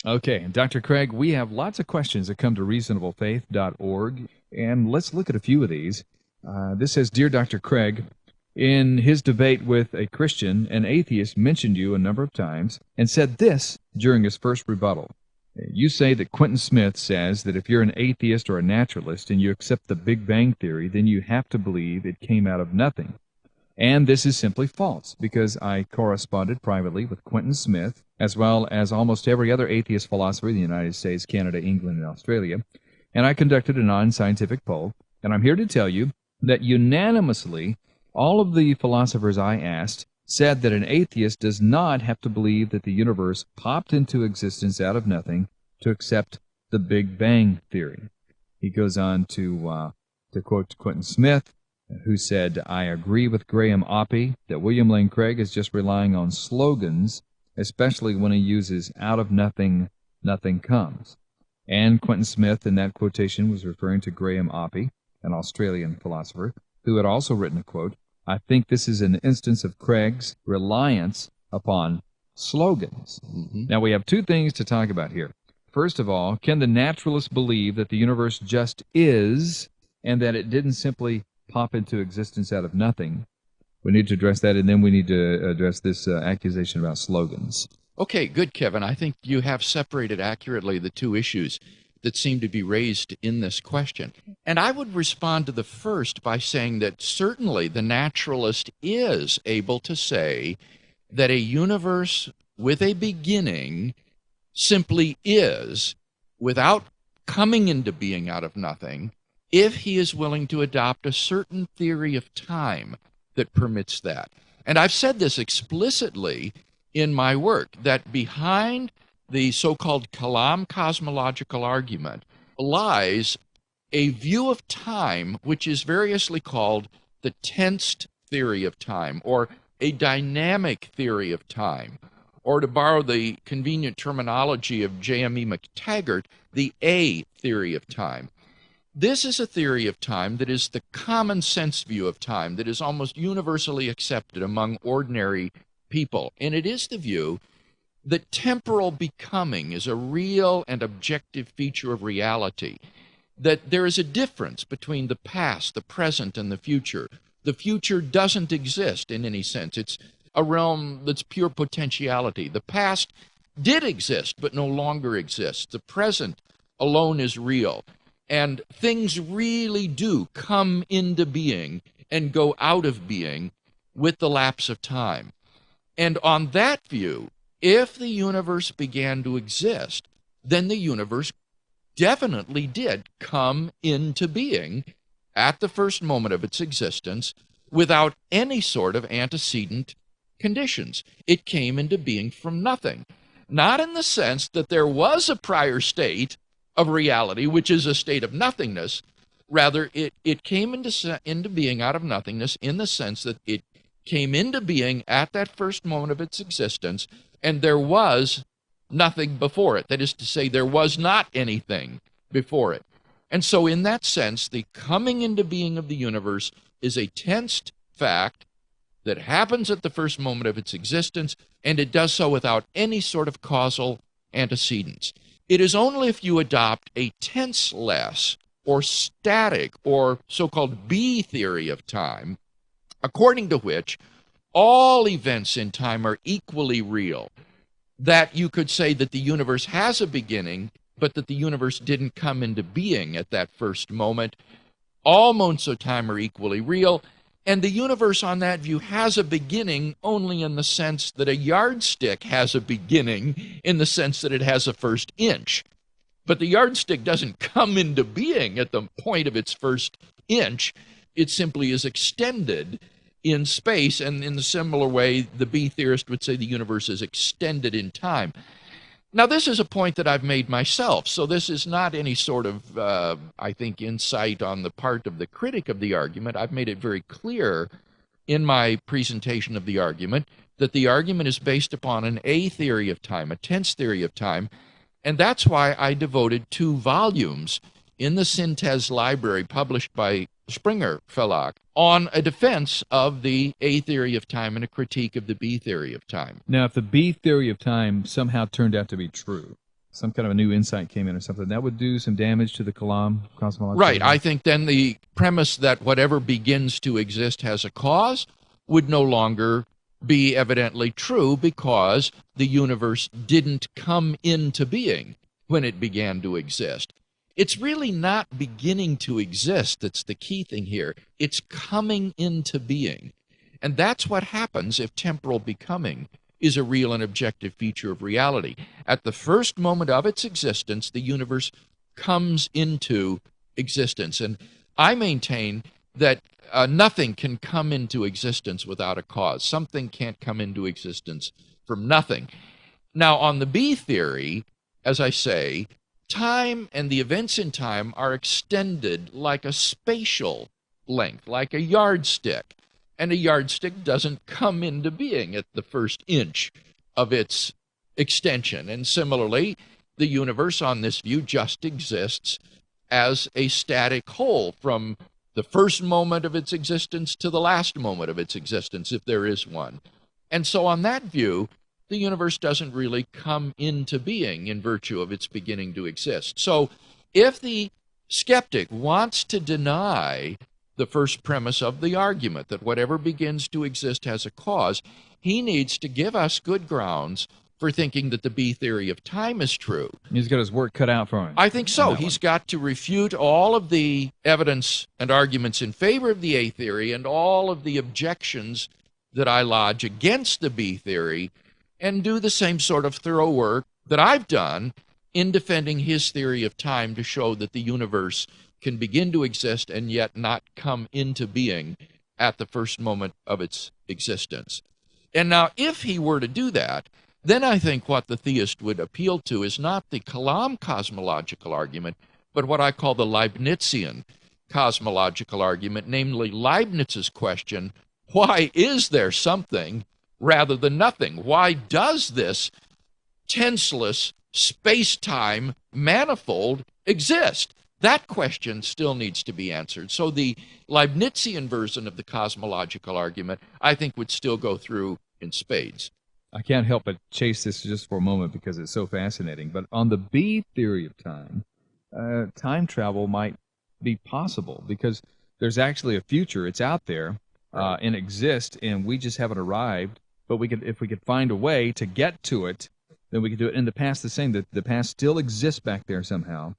Okay, and Dr. Craig, we have lots of questions that come to reasonablefaith.org, and let's look at a few of these. This says, Dear Dr. Craig, in his debate with a Christian, an atheist mentioned you a number of times and said this during his first rebuttal. You say that Quentin Smith says that if you're an atheist or a naturalist and you accept the Big Bang Theory, then you have to believe it came out of nothing. And this is simply false, because I corresponded privately with Quentin Smith, as well as almost every other atheist philosopher in the United States, Canada, England, and Australia, and I conducted a non-scientific poll, and I'm here to tell you that unanimously, all of the philosophers I asked said that an atheist does not have to believe that the universe popped into existence out of nothing to accept the Big Bang Theory. He goes on to quote Quentin Smith, who said, I agree with Graham Oppy that William Lane Craig is just relying on slogans, especially when he uses out of nothing, nothing comes. And Quentin Smith, in that quotation, was referring to Graham Oppy, an Australian philosopher, who had also written a quote, I think this is an instance of Craig's reliance upon slogans. Now, we have two things to talk about here. First of all, can the naturalist believe that the universe just is, and that it didn't simply pop into existence out of nothing? We need to address that, and then we need to address this accusation about slogans. Okay, good, Kevin. I think you have separated accurately the two issues that seem to be raised in this question. And I would respond to the first by saying that certainly the naturalist is able to say that a universe with a beginning simply is, without coming into being out of nothing, if he is willing to adopt a certain theory of time that permits that. And I've said this explicitly in my work, that behind the so-called Kalam cosmological argument lies a view of time which is variously called the tensed theory of time, or a dynamic theory of time, or to borrow the convenient terminology of J.M.E. McTaggart, the A theory of time. This is a theory of time that is the common sense view of time that is almost universally accepted among ordinary people. And it is the view that temporal becoming is a real and objective feature of reality, that there is a difference between the past, the present, and the future. The future doesn't exist in any sense. It's a realm that's pure potentiality. The past did exist, but no longer exists. The present alone is real. And things really do come into being and go out of being with the lapse of time. And on that view, if the universe began to exist, then the universe definitely did come into being at the first moment of its existence without any sort of antecedent conditions. It came into being from nothing. Not in the sense that there was a prior state of reality, which is a state of nothingness. Rather, it came into being out of nothingness in the sense that it came into being at that first moment of its existence, and there was nothing before it. That is to say, there was not anything before it. And so in that sense, the coming into being of the universe is a tensed fact that happens at the first moment of its existence, and it does so without any sort of causal antecedents. It is only if you adopt a tenseless or static or so-called B theory of time, according to which all events in time are equally real, that you could say that the universe has a beginning, but that the universe didn't come into being at that first moment. All moments of time are equally real, and the universe on that view has a beginning only in the sense that a yardstick has a beginning in the sense that it has a first inch. But the yardstick doesn't come into being at the point of its first inch. It simply is extended in space, and in the similar way, the B theorist would say the universe is extended in time. Now, this is a point that I've made myself, so this is not any sort of, I think, insight on the part of the critic of the argument. I've made it very clear in my presentation of the argument that the argument is based upon an A theory of time, a tense theory of time, and that's why I devoted 2 volumes in the Synthèse Library published by Springer Verlag on a defense of the A theory of time and a critique of the B theory of time. Now, if the B theory of time somehow turned out to be true, some kind of a new insight came in or something, that would do some damage to the Kalam cosmological Right. I argument? think then the premise that whatever begins to exist has a cause would no longer be evidently true because the universe didn't come into being when it began to exist. It's really not beginning to exist that's the key thing here. It's coming into being. And that's what happens if temporal becoming is a real and objective feature of reality. At the first moment of its existence, the universe comes into existence. And I maintain that nothing can come into existence without a cause. Something can't come into existence from nothing. Now, on the B theory, as I say, time and the events in time are extended like a spatial length, like a yardstick. And a yardstick doesn't come into being at the first inch of its extension. And similarly, the universe on this view just exists as a static whole from the first moment of its existence to the last moment of its existence, if there is one. And so on that view, the universe doesn't really come into being in virtue of its beginning to exist. So if the skeptic wants to deny the first premise of the argument, that whatever begins to exist has a cause, he needs to give us good grounds for thinking that the B theory of time is true. He's got his work cut out for him. I think so. He's got to refute all of the evidence and arguments in favor of the A theory and all of the objections that I lodge against the B theory, and do the same sort of thorough work that I've done in defending his theory of time to show that the universe can begin to exist and yet not come into being at the first moment of its existence. And now, if he were to do that, then I think what the theist would appeal to is not the Kalam cosmological argument, but what I call the Leibnizian cosmological argument, namely Leibniz's question, why is there something rather than nothing? Why does this tenseless space-time manifold exist? That question still needs to be answered. So the Leibnizian version of the cosmological argument, I think, would still go through in spades. I can't help but chase this just for a moment because it's so fascinating. But on the B theory of time, time travel might be possible because there's actually a future. It's out there and exists, and we just haven't arrived. But we could, if we could find a way to get to it, then we could do it. In the past, the same. The past still exists back there somehow.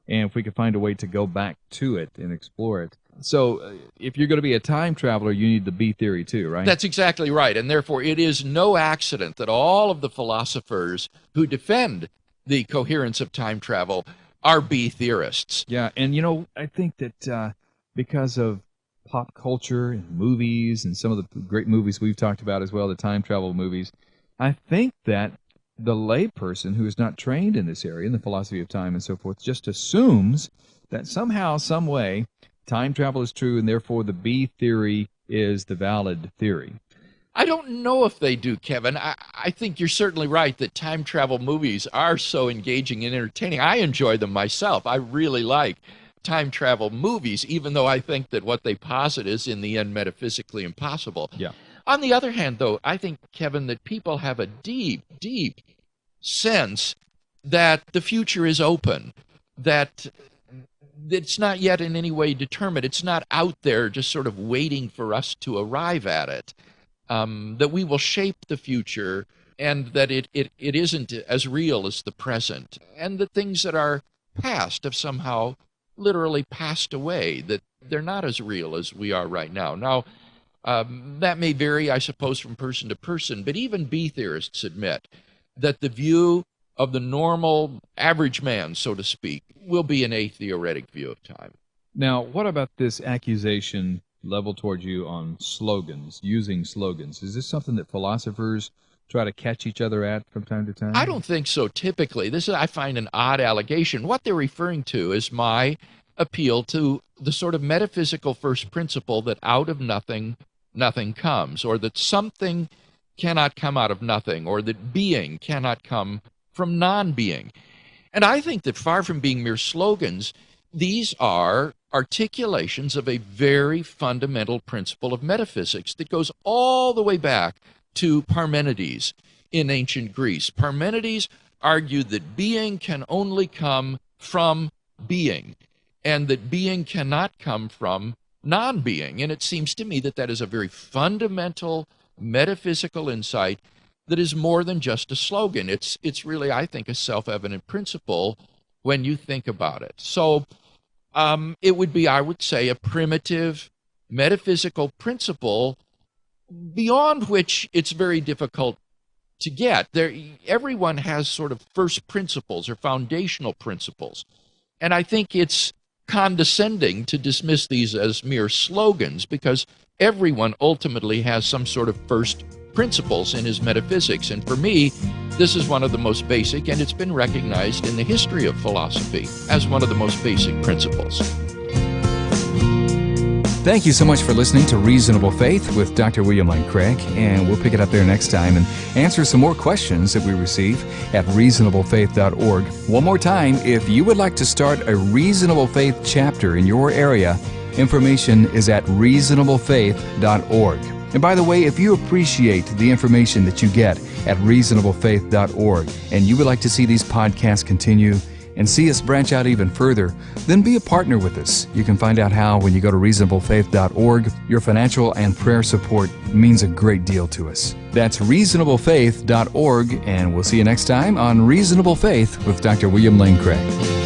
And if we could find a way to go back to it and explore it. So if you're going to be a time traveler, you need the B theory too, right? That's exactly right. And therefore, it is no accident that all of the philosophers who defend the coherence of time travel are B theorists. Yeah, and I think that because of pop culture and movies and some of the great movies we've talked about as well, the time travel movies, I think that the layperson who is not trained in this area, in the philosophy of time and so forth, just assumes that somehow, some way, time travel is true, and therefore the B theory is the valid theory. I don't know if they do, Kevin. I think you're certainly right that time travel movies are so engaging and entertaining. I enjoy them myself. I really like time travel movies, even though I think that what they posit is in the end metaphysically impossible. Yeah. On the other hand, though, I think, Kevin, that people have a deep, deep sense that the future is open, that it's not yet in any way determined. It's not out there just sort of waiting for us to arrive at it, that we will shape the future, and that it isn't as real as the present, and that things that are past have somehow literally passed away, that they're not as real as we are right now. Now, that may vary, I suppose, from person to person, but even B theorists admit that the view of the normal average man, so to speak, will be an atheoretic view of time. Now, what about this accusation leveled towards you on slogans, using slogans? Is this something that philosophers try to catch each other at from time to time? I don't think so, typically. This is, I find, an odd allegation. What they're referring to is my appeal to the sort of metaphysical first principle that out of nothing, nothing comes, or that something cannot come out of nothing, or that being cannot come from non-being. And I think that far from being mere slogans, these are articulations of a very fundamental principle of metaphysics that goes all the way back to Parmenides in ancient Greece. Parmenides argued that being can only come from being, and that being cannot come from non-being. And it seems to me that that is a very fundamental metaphysical insight that is more than just a slogan. It's really, I think, a self-evident principle when you think about it. So it would be, I would say, a primitive metaphysical principle beyond which it's very difficult to get. Everyone has sort of first principles or foundational principles. And I think it's condescending to dismiss these as mere slogans, because everyone ultimately has some sort of first principles in his metaphysics. And for me, this is one of the most basic, and it's been recognized in the history of philosophy as one of the most basic principles. Thank you so much for listening to Reasonable Faith with Dr. William Lane Craig, and we'll pick it up there next time and answer some more questions that we receive at reasonablefaith.org. One more time, if you would like to start a Reasonable Faith chapter in your area, information is at reasonablefaith.org. And by the way, if you appreciate the information that you get at reasonablefaith.org and you would like to see these podcasts continue and see us branch out even further, then be a partner with us. You can find out how when you go to reasonablefaith.org. Your financial and prayer support means a great deal to us. That's reasonablefaith.org, and we'll see you next time on Reasonable Faith with Dr. William Lane Craig.